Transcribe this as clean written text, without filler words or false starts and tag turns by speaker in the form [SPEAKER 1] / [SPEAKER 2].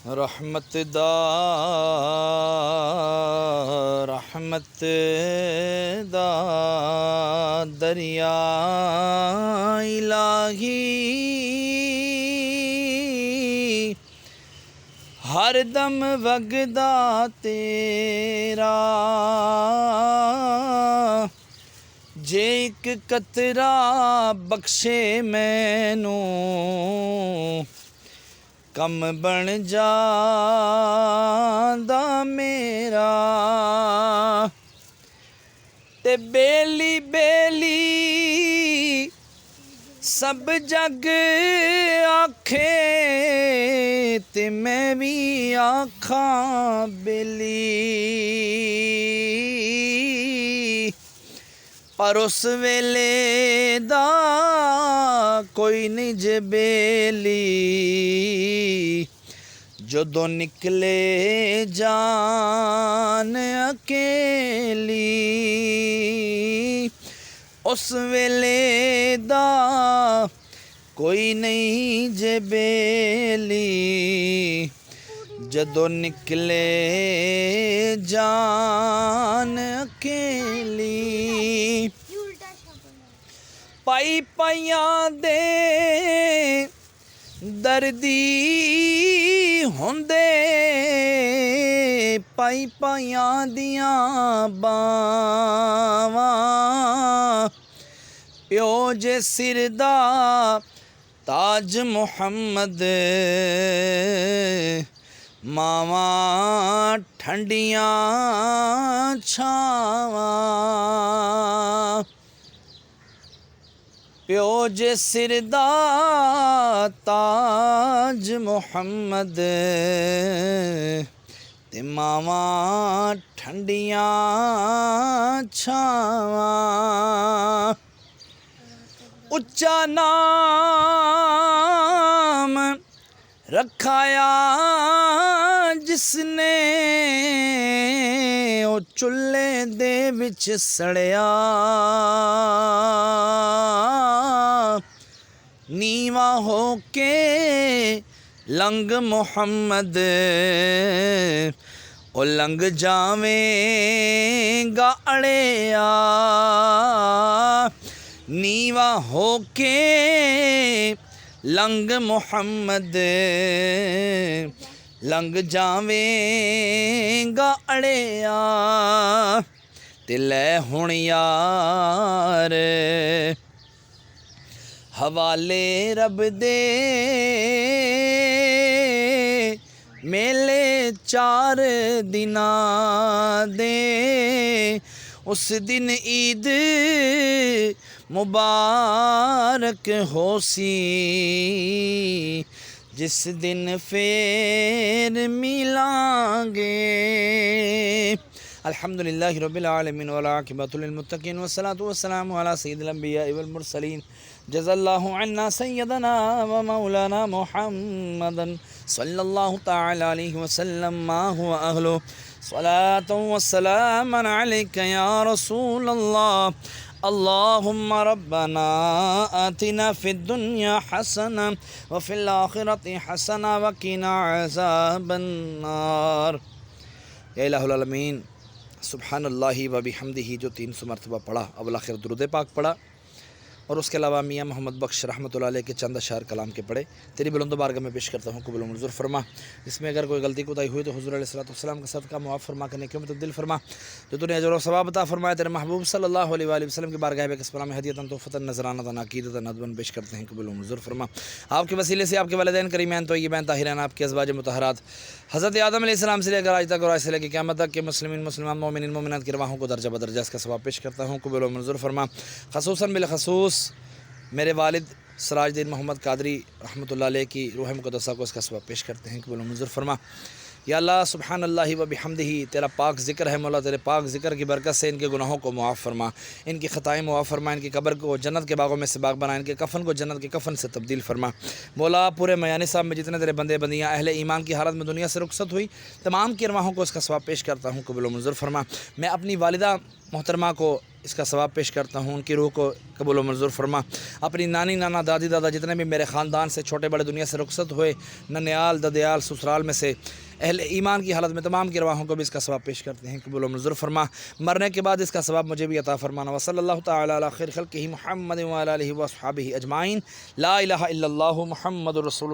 [SPEAKER 1] रहमत दा दरिया इलाही हर दम वगदा तेरा जे एक कतरा बख्शे मैनू कम बन जांदा मेरा ते बेली बेली सब जग आखे ते मैं भी आखां बेली पर उस वेले दा कोई नहीं जे बेली जदों निकले जान अकेली उस वेले दा कोई नहीं जे बेली जदों निकले जान अकेली पाई पाइयां दे दर्दी होंदे पाई पाइयां दियां बावां प्यो जे सिर दा ताज मुहम्मद मावा ठंडियां छावां प्यो जे सिर दा ताज मुहम्मद ते मावा ठंडियां छावां उच्चा नाम रखाया जिसने ओ चुल्हे दे विच सड़िया नीवा होके लंग मुहम्मद ओ लंग जावेगा अड़िया नीवा होके लंग मुहम्मद लंग जावेगा अड़िया ते लै हुण यार हवाले रब दे मेले 4 दिनां दे उस दिन ईद मुबारक होसी जिस दिन फेर मिलांगे अल्हम्दुलिल्लाहि रब्बिल आलमीन वल आक़िबतु लिल मुत्तक़ीन वस्सलातु वस्सलामु अला सय्यिदिल अंबिया वल मुरसलीन जज़ल्लाहु अन्ना सय्यदना व मौलाना मुहम्मदन सल्लल्लाहु तआला अलैहि वसल्लम मा हुवा अहलु सलातु वस्सलामन अलैका या रसूलल्लाह अल्लाहुम्मा रब्बना आतिना फिद दुनिया हसना व फिल आखिरति हसना व क़िना अज़ाबन नार। या इलाहुल आलमीन सुब्हानल्लाहि व बिहम्दिही जो 300 मरतबा पढ़ा अवल आखिर दुरूद पाक पढ़ा और उसके अलावा मियाँ मोहम्मद बख्श रहमतुल्लाह अलैह के चंद अशार कलाम के पढ़े तेरी बुलंद बारगाह में पेश करता हूँ कबूल मंजूर फरमा। इसमें अगर कोई गलती कोताही हुई तो हुज़ूर अलैहिस्सलाम का सदका मुआफ़ फरमा करने क्यों तब्दील फरमा जो तूने अजर और सवाब अता फरमाया तेरे महबूब सल्लल्लाहु अलैहि वसल्लम की बारगाह में किस्म में हदीयतन तोहफ़तन नज़रानतन अक़ीदतन नदवन पेश करते हैं कबूल मंजूर फरमा। आपके वसीले से आपके वालिदैन करीमैन तय्यबैन ताहिरैन आपके अज़वाज मुतहरात हज़रत आदम अलैहिस्सलाम से लेकर आज तक और आज से लेकर क़यामत तक के मुस्लिमीन मुसलमान मोमिनीन मोमिनात की रवाहों को दर्जा बदर्जा इसका सवाब पेश करता हूँ कबूल मंजूर फरमा। ख़ुसूसन बिलख़ुसूस मेरे वालिद सराजुद्दीन मोहम्मद कादरी रहमतुल्लाह अलैह की रूह मुक़द्दसा को इसका सवाब पेश करते हैं कबूल मंजूर फरमा। या अल्लाह सुब्हानल्लाहि व बिहम्दिही तेरा पाक ज़िक्र है मौला तेरे पाक ज़िक्र की बरकत से इनके गुनाहों को मुआफ़ फरमा इनकी ख़ताएँ मुआफ़ फरमा इनकी कब्र को जन्नत के बागों में से बाग बना इनके कफ़न को जन्नत के कफ़न से तब्दील फरमा। मौला पूरे मयानी साहब में जितने तेरे बंदे बंदियाँ अहले ईमान की हालत में दुनिया से रुखसत हुई तमाम की अरवाहों को इसका सवाब पेश करता हूँ कबूल मंजूर फरमा। मैं अपनी वालिदा मोहतरमा को اس کا ثواب پیش کرتا ہوں، ان کی روح کو قبول و منظور فرما۔ اپنی نانی نانا دادی دادا جتنے بھی میرے خاندان سے چھوٹے بڑے دنیا سے رخصت ہوئے، ننیال ددیال سسرال میں سے اہل ایمان کی حالت میں تمام کی رواحوں کو بھی اس کا ثواب پیش کرتے ہیں، قبول و منظور فرما۔ مرنے کے بعد اس کا ثواب مجھے بھی عطا فرمانا۔ وصلی اللہ تعالی علی خیر خلقہ محمد وعلی آلہ واصحابہ اجمعین۔ لا الہ الا اللہ محمد رسول اللہ۔